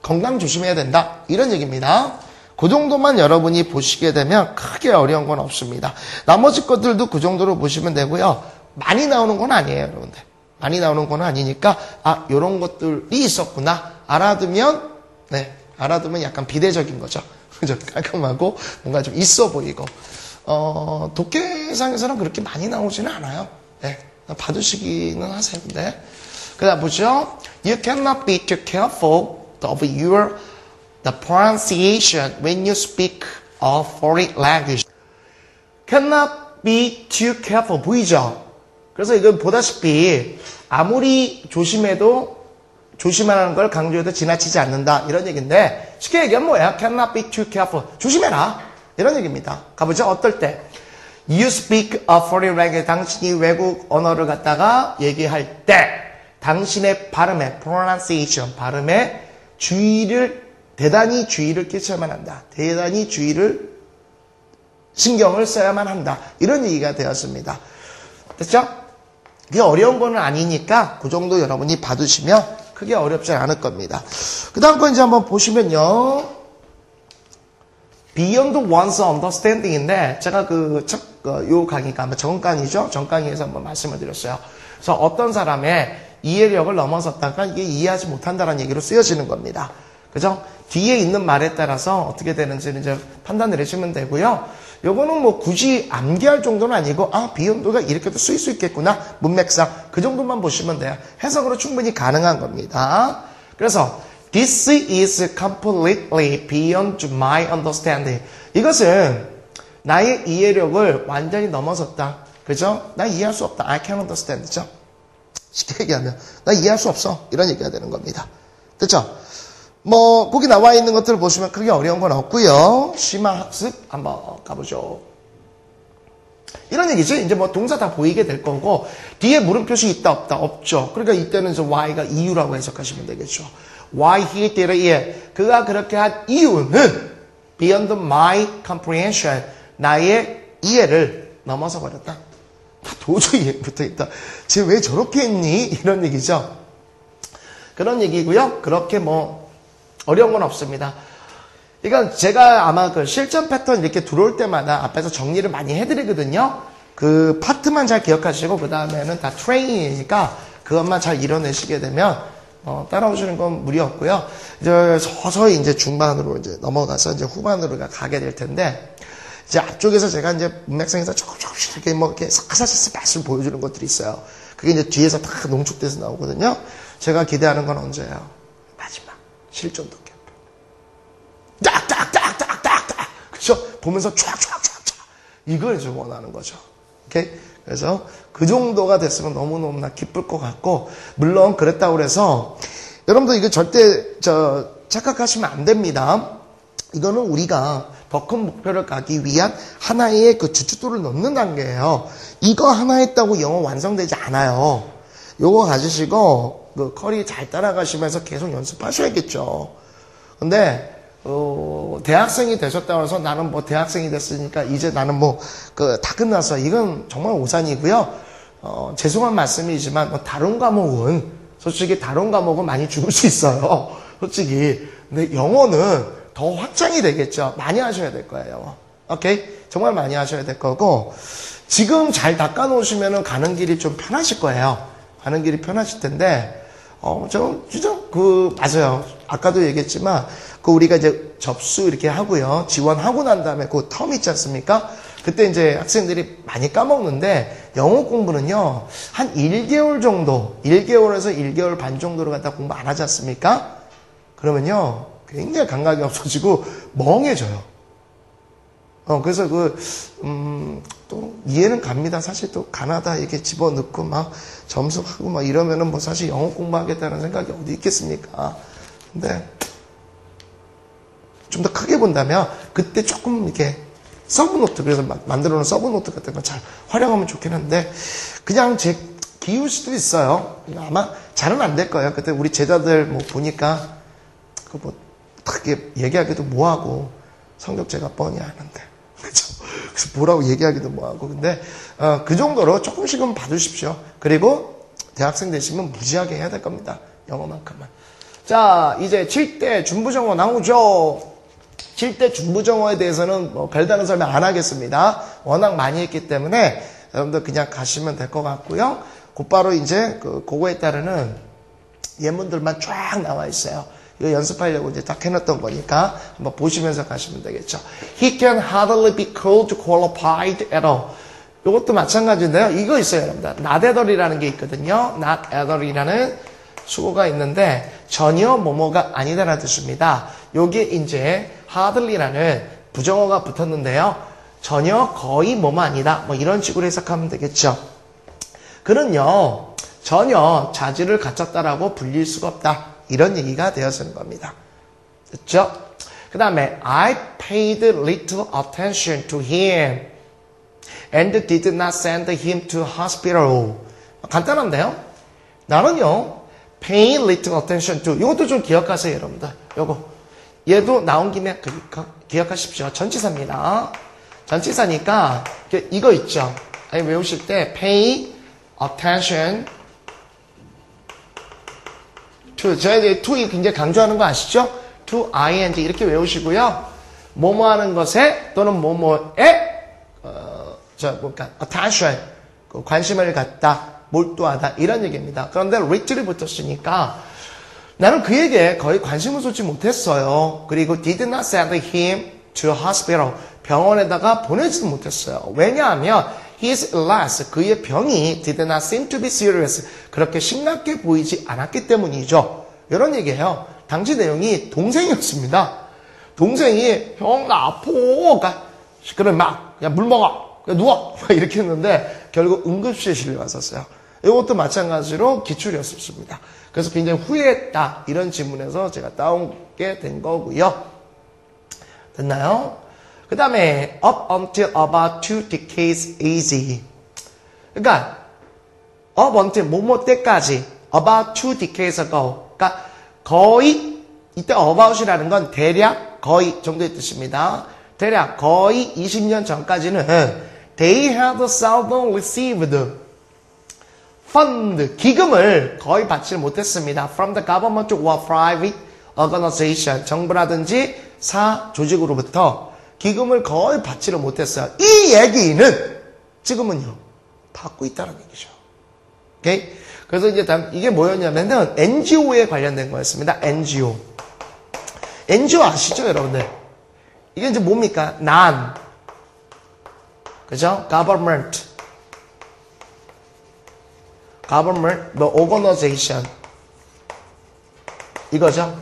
건강 조심해야 된다. 이런 얘기입니다. 그 정도만 여러분이 보시게 되면 크게 어려운 건 없습니다. 나머지 것들도 그 정도로 보시면 되고요. 많이 나오는 건 아니에요, 여러분들. 많이 나오는 건 아니니까 이런 것들이 있었구나. 알아두면 약간 비대적인 거죠. 그죠? 깔끔하고 뭔가 좀 있어 보이고. 독해상에서는 그렇게 많이 나오지는 않아요. 네. 받으시기는 하세요. 근데. 그 다음 보죠. You cannot be too careful of the pronunciation when you speak a foreign language. Cannot be too careful. 보이죠? 그래서 이건 보다시피 아무리 조심해도 조심하는 걸 강조해도 지나치지 않는다. 이런 얘기인데 쉽게 얘기하면 뭐예요? Cannot be too careful. 조심해라. 이런 얘기입니다. 가보죠. 어떨 때? You speak a foreign language. 당신이 외국 언어를 갖다가 얘기할 때 당신의 발음에 pronunciation, 발음에 대단히 주의를 끼쳐야만 한다. 대단히 신경을 써야만 한다. 이런 얘기가 되었습니다. 됐죠? 그게 어려운 거는 아니니까 그 정도 여러분이 받으시면 크게 어렵지 않을 겁니다. 그 다음 거 이제 한번 보시면요. Beyond one's understanding인데 제가 요 강의가 아마 전 강의죠? 전 강의에서 한번 말씀을 드렸어요. 그래서 어떤 사람의 이해력을 넘어섰다가 이게 이해하지 못한다는 얘기로 쓰여지는 겁니다. 그죠? 뒤에 있는 말에 따라서 어떻게 되는지는 이제 판단을 해주시면 되고요. 요거는 뭐 굳이 암기할 정도는 아니고 비욘드가 이렇게도 쓰일 수 있겠구나. 문맥상 그 정도만 보시면 돼요. 해석으로 충분히 가능한 겁니다. 그래서 This is completely beyond my understanding. 이것은 나의 이해력을 완전히 넘어섰다. 그죠? 나 이해할 수 없다. I can't understand. 그죠? 쉽게 얘기하면 나 이해할 수 없어. 이런 얘기가 되는 겁니다. 됐죠? 뭐 거기 나와 있는 것들을 보시면 크게 어려운 건 없고요. 심화 학습 한번 가보죠. 이런 얘기죠. 이제 뭐 동사 다 보이게 될 거고 뒤에 물음표시 있다 없다 없죠. 그러니까 이때는 why가 이유라고 해석하시면 되겠죠. Why he did it. 그가 그렇게 한 이유는 beyond my comprehension. 나의 이해를 넘어서 버렸다. 도저히 이해 못하겠다. 쟤 왜 저렇게 했니? 이런 얘기죠. 그런 얘기고요. 그렇게 뭐 어려운 건 없습니다. 그러니까 제가 아마 그 실전 패턴 이렇게 들어올 때마다 앞에서 정리를 많이 해드리거든요. 그 파트만 잘 기억하시고 그 다음에는 다 트레이닝이니까 그것만 잘 이뤄내시게 되면 따라오시는 건 무리 없고요. 이제 서서히 이제 중반으로 이제 넘어가서 이제 후반으로 가게 될 텐데 이제 앞쪽에서 제가 이제 문맥상에서 조금씩 이렇게 뭐 이렇게 사사사사 말씀 보여주는 것들이 있어요. 그게 이제 뒤에서 다 농축돼서 나오거든요. 제가 기대하는 건 언제예요? 마지막 실전 독해. 딱딱딱딱딱딱. 그렇죠? 보면서 촥촥촥촥 이걸 좀 원하는 거죠. 오케이? 그래서 그 정도가 됐으면 너무너무나 기쁠 것 같고 물론 그랬다고 해서 여러분들 이거 절대 착각하시면 안 됩니다. 이거는 우리가 더 큰 목표를 가기 위한 하나의 그 주춧돌을 넣는 단계예요. 이거 하나 했다고 영어 완성되지 않아요. 요거 가지시고 그 커리 잘 따라가시면서 계속 연습하셔야겠죠. 근데 대학생이 되셨다고 해서 나는 뭐 대학생이 됐으니까 이제 나는 다 끝났어. 이건 정말 오산이고요. 죄송한 말씀이지만 다른 과목은 솔직히 다른 과목은 많이 죽을 수 있어요. 솔직히. 근데 영어는 더 확장이 되겠죠. 많이 하셔야 될 거예요. 오케이? 정말 많이 하셔야 될 거고 지금 잘 닦아놓으시면 가는 길이 좀 편하실 거예요. 가는 길이 편하실 텐데 맞아요. 아까도 얘기했지만 우리가 이제 접수 이렇게 하고요. 지원하고 난 다음에 그 텀 있지 않습니까? 그때 이제 학생들이 많이 까먹는데 영어 공부는요. 한 1개월 정도, 1개월에서 1개월 반 정도로 갖다 공부 안 하지 않습니까? 그러면요. 굉장히 감각이 없어지고 멍해져요. 그래서 또 이해는 갑니다. 사실 또 가나다 이렇게 집어넣고 막 점수하고 막 이러면은 사실 영어 공부하겠다는 생각이 어디 있겠습니까? 근데 좀 더 크게 본다면 그때 조금 이렇게 서브노트, 그래서 만들어 놓은 서브노트 같은 거 잘 활용하면 좋긴 한데 그냥 제 기울 수도 있어요. 아마 잘은 안 될 거예요. 그때 우리 제자들 보니까 어떻게 얘기하기도 뭐하고 성적 제가 뻔히 아는데 그죠? 그래서 뭐라고 얘기하기도 뭐하고 근데 그 정도로 조금씩은 봐주십시오. 그리고 대학생 되시면 무지하게 해야 될 겁니다. 영어만큼만. 자, 이제 7대 중부정어 나오죠. 7대 중부정어에 대해서는 별다른 설명 안 하겠습니다. 워낙 많이 했기 때문에 여러분들 그냥 가시면 될 것 같고요. 곧바로 이제 그거에 따르는 예문들만 쫙 나와 있어요. 이거 연습하려고 이제 딱 해놨던 거니까 한번 보시면서 가시면 되겠죠. He can hardly be called qualified at all. 이것도 마찬가지인데요. 이거 있어요, 여러분들. Not at all이라는 게 있거든요. Not at all이라는 수고가 있는데 전혀 뭐뭐가 아니다라는 뜻입니다. 요게 이제 hardly라는 부정어가 붙었는데요. 전혀 거의 뭐뭐 아니다. 이런 식으로 해석하면 되겠죠. 그는요. 전혀 자질을 갖췄다라고 불릴 수가 없다. 이런 얘기가 되어서는 겁니다. 됐죠? 그 다음에 I paid little attention to him and did not send him to hospital. 간단한데요? 나는요. pay little attention to 이것도 좀 기억하세요, 여러분들. 요거. 얘도 나온 김에 기억하십시오. 전치사입니다. 전치사니까 이거 있죠. 아니, 외우실 때 pay attention to, 저희가 to이 굉장히 강조하는 거 아시죠? to ing 이렇게 외우시고요. 뭐뭐 하는 것에 또는 뭐뭐에 attention 관심을 갖다 몰두하다 이런 얘기입니다. 그런데 littl이 붙었으니까 나는 그에게 거의 관심을 쏟지 못했어요. 그리고 did not send him to hospital 병원에다가 보내지도 못했어요. 왜냐하면 his illness 그의 병이 did not seem to be serious 그렇게 심각해 보이지 않았기 때문이죠. 이런 얘기예요. 당시 내용이 동생이었습니다. 동생이 형 나 아파 그래 막 야 물 먹어 야 누워 이렇게 했는데 결국 응급실에 실려갔었어요. 이것도 마찬가지로 기출이었습니다. 그래서 굉장히 후회했다 이런 질문에서 제가 따오게 된 거고요. 됐나요? 그 다음에 up until about 2 decades easy. 그러니까 up until 뭐뭐 때까지 about 2 decades ago. 그러니까 거의 이때 about이라는 건 대략 거의 정도의 뜻입니다. 대략 거의 20년 전까지는 they had seldom received fund 기금을 거의 받지 못했습니다. from the government or private organization 정부라든지 사 조직으로부터 기금을 거의 받지를 못했어요. 이 얘기는 지금은요 받고 있다는 얘기죠. 오케이? 그래서 이제 이게 뭐였냐면은 NGO에 관련된 거였습니다. NGO. NGO 아시죠, 여러분들? 이게 이제 뭡니까? non. 그죠? government, organization. 이거죠?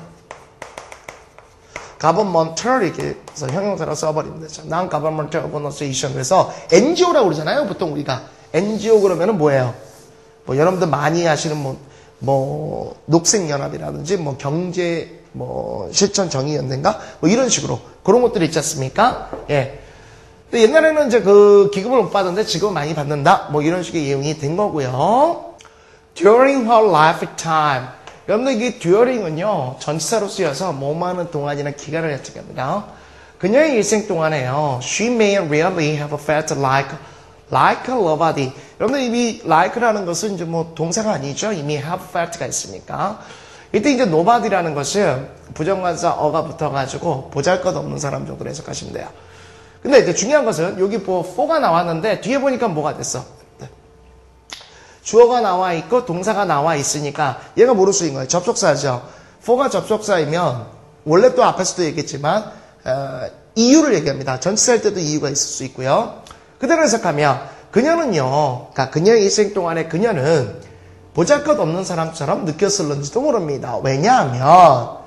governmental 이렇게 해서 형용사로 써버리면 되죠. non-governmental organization. 그래서 NGO라고 그러잖아요. 보통 우리가. NGO 그러면은 뭐예요? 여러분들 많이 하시는 녹색연합이라든지 경제 실천정의연대인가? 이런 식으로 그런 것들이 있지 않습니까? 예. 근데 옛날에는 이제 그 기금을 못 받았는데 지금 많이 받는다. 이런 식의 예용이 된 거고요. During her lifetime. 여러분들 이게 듀어링은요, 전치사로 쓰여서 뭐하는 동안이나 기간을 해석합니다. 그녀의 일생 동안에요, she may really have felt like nobody. 여러분들 이미 like라는 것은 이제 뭐 동사가 아니죠. 이미 have felt가 있으니까. 이때 이제 nobody라는 것은 부정관사 어가 붙어가지고 보잘것없는 사람 정도로 해석하시면 돼요. 근데 이제 중요한 것은 여기 뭐 for가 나왔는데 뒤에 보니까 뭐가 됐어? 주어가 나와 있고 동사가 나와 있으니까 얘가 뭐로 쓰인 거예요? 접속사죠. for가 접속사이면 원래 또 앞에서도 얘기했지만 이유를 얘기합니다. 전치사일 때도 이유가 있을 수 있고요. 그대로 해석하면 그녀는요, 그러니까 그녀의 일생 동안에 그녀는 보잘것없는 사람처럼 느꼈을는지도 모릅니다. 왜냐하면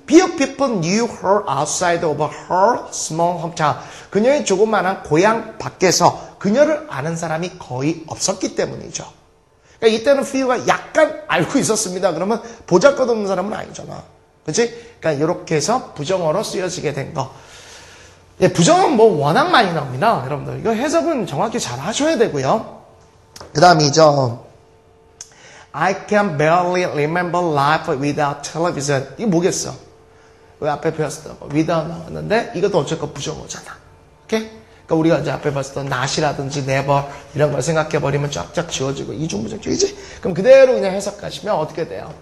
few people knew her outside of her small hometown. 그녀의 조그마한 고향 밖에서 그녀를 아는 사람이 거의 없었기 때문이죠. 그러니까 이때는 few가 약간 알고 있었습니다. 그러면 보잘것없는 사람은 아니잖아. 그렇지? 그러니까 이렇게 해서 부정어로 쓰여지게 된 거. 예, 부정은 뭐 워낙 많이 나옵니다. 여러분들 이거 해석은 정확히 잘 하셔야 되고요. 그 다음이죠. I can barely remember life without television. 이게 뭐겠어? 왜 앞에 배웠었던 거 without 나왔는데 이것도 어쨌건 부정어잖아. 오케이? 그러니까 우리가 이제 앞에 봤었던 not이라든지 never 이런 걸 생각해버리면 쫙쫙 지워지고 이중부정적이지? 그럼 그대로 그냥 해석하시면 어떻게 돼요?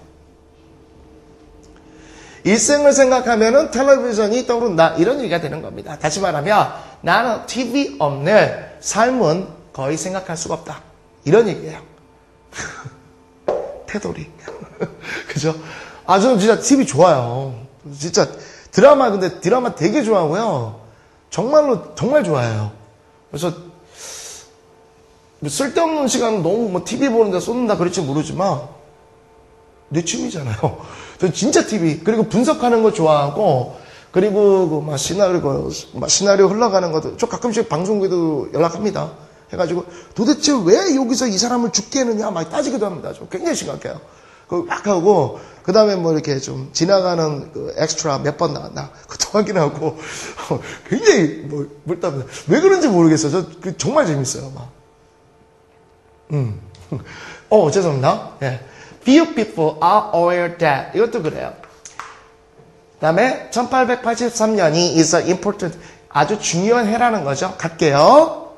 일생을 생각하면은 텔레비전이 떠오른다. 이런 얘기가 되는 겁니다. 다시 말하면 나는 TV 없는 삶은 거의 생각할 수가 없다. 이런 얘기예요. 태돌이. 그죠? 아, 저는 진짜 TV 좋아요. 진짜 근데 드라마 되게 좋아하고요. 정말로 정말 좋아해요. 그래서 쓸데없는 시간 너무 뭐 TV 보는데 쏟는다 그럴지 모르지만 내 취미잖아요. 저 진짜 TV 그리고 분석하는 거 좋아하고 그리고 그 막 시나리오 흘러가는 것도 저 가끔씩 방송국에도 연락합니다. 해가지고 도대체 왜 여기서 이 사람을 죽게 했느냐 막 따지기도 합니다. 저 굉장히 심각해요. 막 하고 그 다음에 뭐 이렇게 좀 지나가는 그 엑스트라 몇 번 나왔나 그것도 확인하고 굉장히 뭐 물답니다. 왜 그런지 모르겠어요. 저 정말 재밌어요. 막. 죄송합니다. 예. Few people are aware that 이것도 그래요. 그 다음에 1883년이 is an important 아주 중요한 해라는 거죠. 갈게요.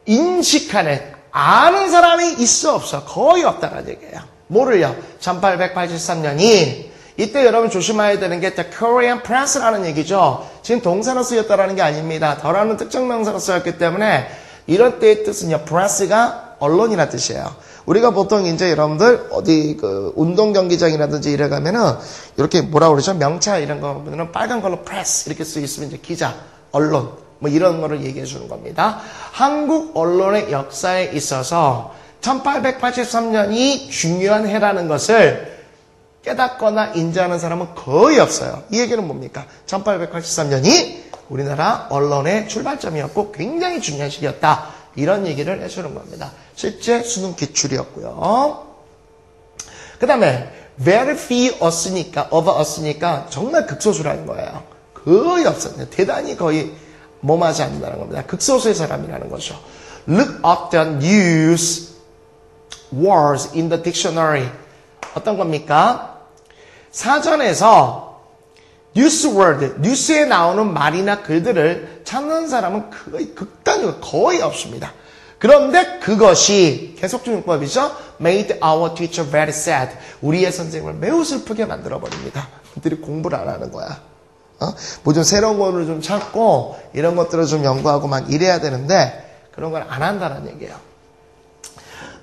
인식하는 아는 사람이 있어 없어 거의 없다는 얘기예요. 뭐를요? 1883년이 이때 여러분 조심해야 되는 게 the Korean Press라는 얘기죠. 지금 동사로 쓰였다라는 게 아닙니다. 더라는 특정 명사로 쓰였기 때문에 이런 때의 뜻은요. Press가 언론이라는 뜻이에요. 우리가 보통 이제 여러분들 어디 그 운동 경기장이라든지 이래 가면은 이렇게 뭐라 그러죠? 명차 이런 거 보면은 빨간 걸로 press 이렇게 쓰여 있으면 이제 기자, 언론 뭐 이런 거를 얘기해 주는 겁니다. 한국 언론의 역사에 있어서 1883년이 중요한 해라는 것을 깨닫거나 인지하는 사람은 거의 없어요. 이 얘기는 뭡니까? 1883년이 우리나라 언론의 출발점이었고 굉장히 중요한 시기였다. 이런 얘기를 해주는 겁니다. 실제 수능 기출이었고요. 그 다음에 very few of us니까 정말 극소수라는 거예요. 거의 없었네요. 대단히 거의 몸하지 않는다는 겁니다. 극소수의 사람이라는 거죠. Look up the news words in the dictionary. 어떤 겁니까? 사전에서 뉴스 월드, 뉴스에 나오는 말이나 글들을 찾는 사람은 거의 없습니다. 그런데 그것이 계속중용법이죠. Made our teacher very sad. 우리의 선생님을 매우 슬프게 만들어버립니다. 그들이 공부를 안 하는 거야. 뭐 좀 새로운 거를 좀 찾고 이런 것들을 좀 연구하고 막 이래야 되는데 그런 걸 안 한다는 얘기예요.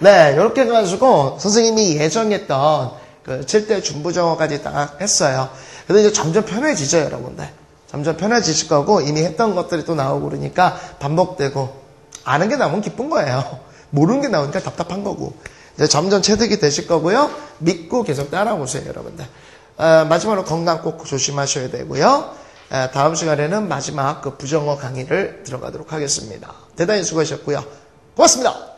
네, 이렇게 해가지고 선생님이 예정했던 그 7대 중부정어까지 딱 했어요. 그래서 이제 점점 편해지죠, 여러분들. 점점 편해지실 거고 이미 했던 것들이 또 나오고 그러니까 반복되고 아는 게 나오면 기쁜 거예요. 모르는 게 나오니까 답답한 거고. 이제 점점 체득이 되실 거고요. 믿고 계속 따라오세요, 여러분들. 마지막으로 건강 꼭 조심하셔야 되고요. 다음 시간에는 마지막 그 부정어 강의를 들어가도록 하겠습니다. 대단히 수고하셨고요. 고맙습니다.